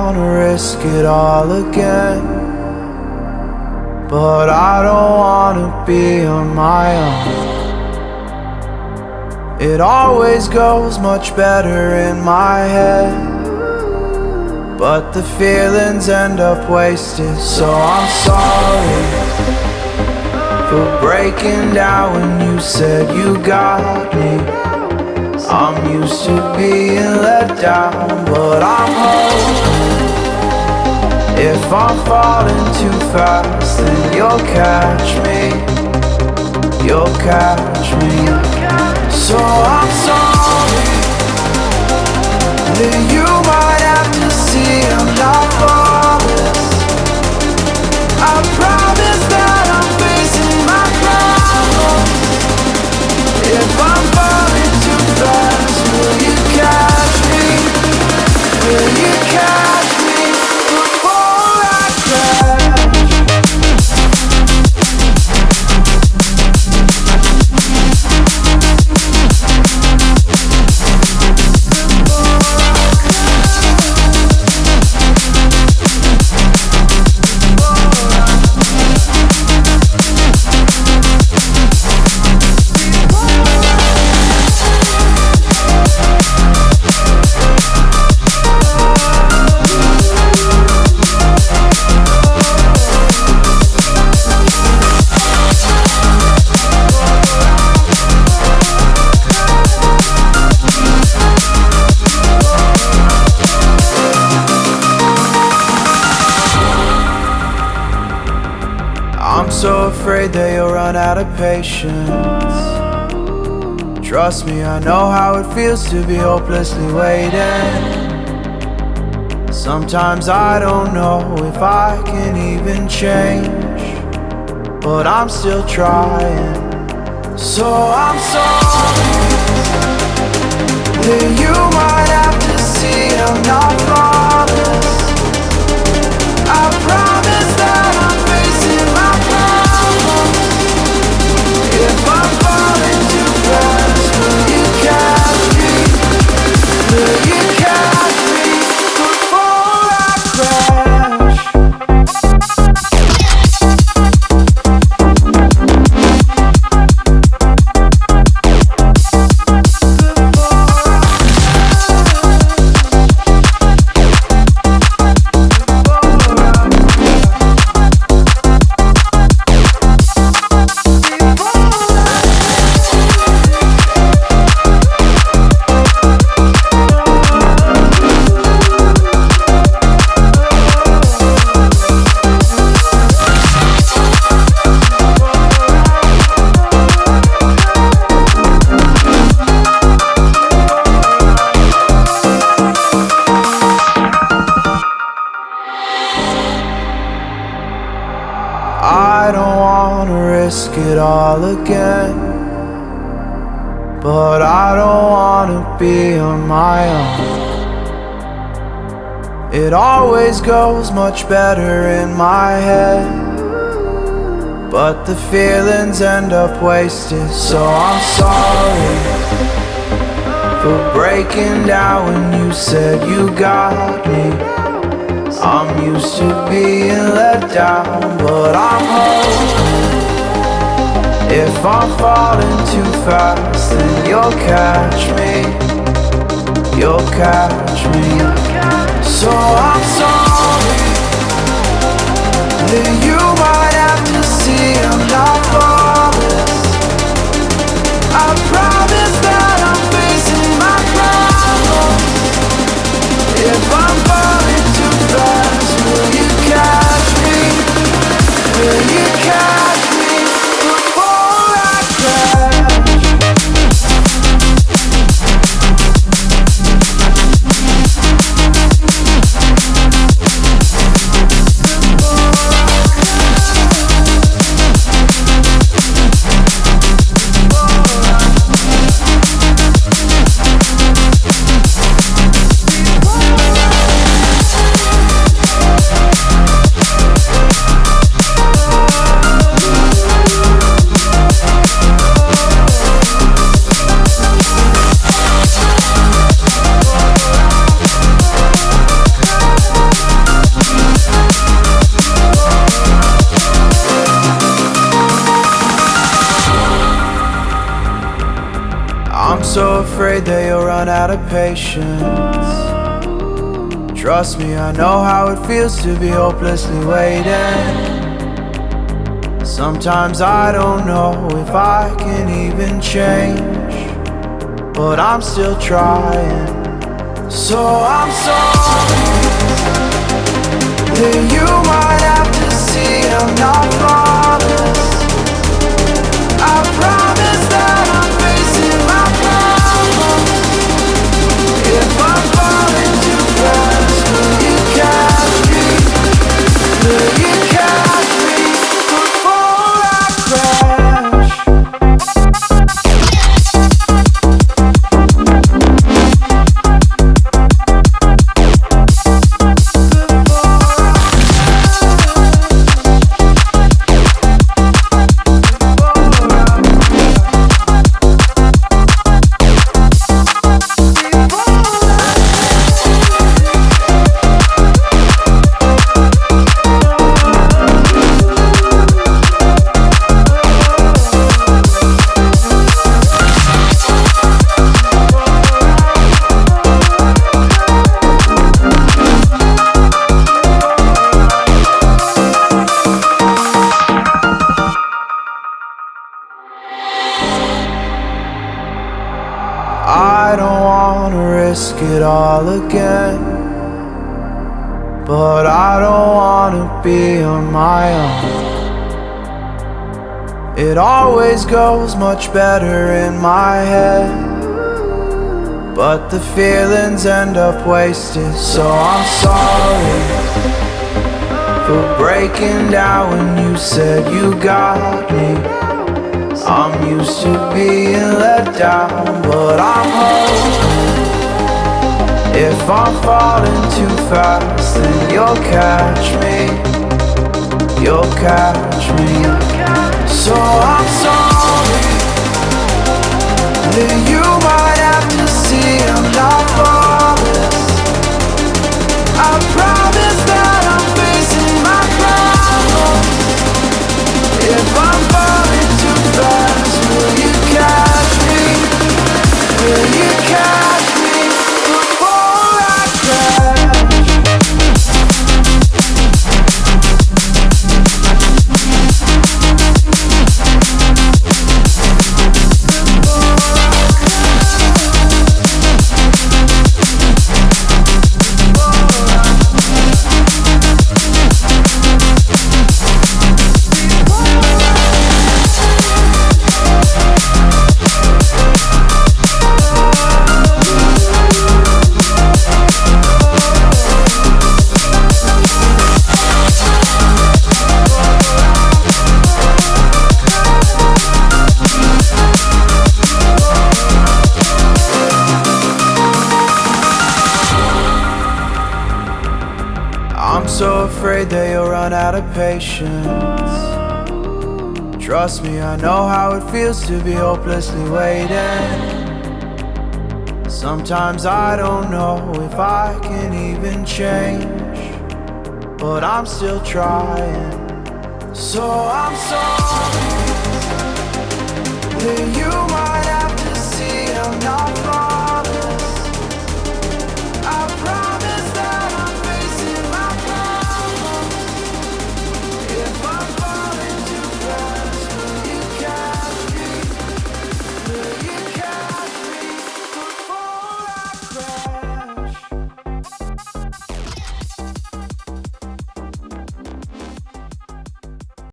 wanna risk it all again, but I don't wanna be on my own. It always goes much better in my head, but the feelings end up wasted. So I'm sorry for breaking down when you said you got me. I'm used to being let down, but I'm hoping if I'm falling too fast, then you'll catch me. You'll catch me. So I'm sorry that you might have to see I'm not flawless. I promise that I'm facing my problems. If I'm falling too fast, will you catch me? Will you catch me before I crash? So afraid that you'll run out of patience. Trust me, I know how it feels to be hopelessly waiting. Sometimes I don't know if I can even change, but I'm still trying. So I'm sorry that you might have to see I'm not flawless. I promise that I'm facing my problems. If I'm falling too fast, will you catch me? Will you catch me before I crash? I don't wanna risk it all again, but I don't wanna be on my own. It always goes much better in my head, but the feelings end up wasted. So I'm sorry for breaking down when you said you got me. I'm used to being let down, but I'm hoping if I'm falling too fast, then you'll catch me. You'll catch me. So I'm sorry that you might have to see I'm not flawless. I promise that I'm facing my problems. If I'm falling too fast, will you catch me? Will you catch me before I crash? I'm so afraid that you'll run out of patience. Trust me, I know how it feels to be hopelessly waiting. Sometimes I don't know if I can even change, but I'm still trying. So I'm sorry that you might have to see I'm not flawless. I promise that I'm facing my problems. If I'm falling too fast, will you catch me? Will you catch me before I crash? I don't wanna risk it all again, but I don't wanna be on my own. It always goes much better in my head, but the feelings end up wasted. So I'm sorry for breaking down when you said you got me. I'm used to being let down, but I'm hoping if I'm falling too fast, then you'll catch me. You'll catch me. So I'm sorry that you might have to see I'm not flawless. I promise that I'm facing my problems. If I'm falling too fast, will you catch me? Will you catch me before I crash? I'm so afraid that you'll run out of patience. Trust me, I know how it feels to be hopelessly waiting. Sometimes I don't know if I can even change, but I'm still trying. So I'm sorry that you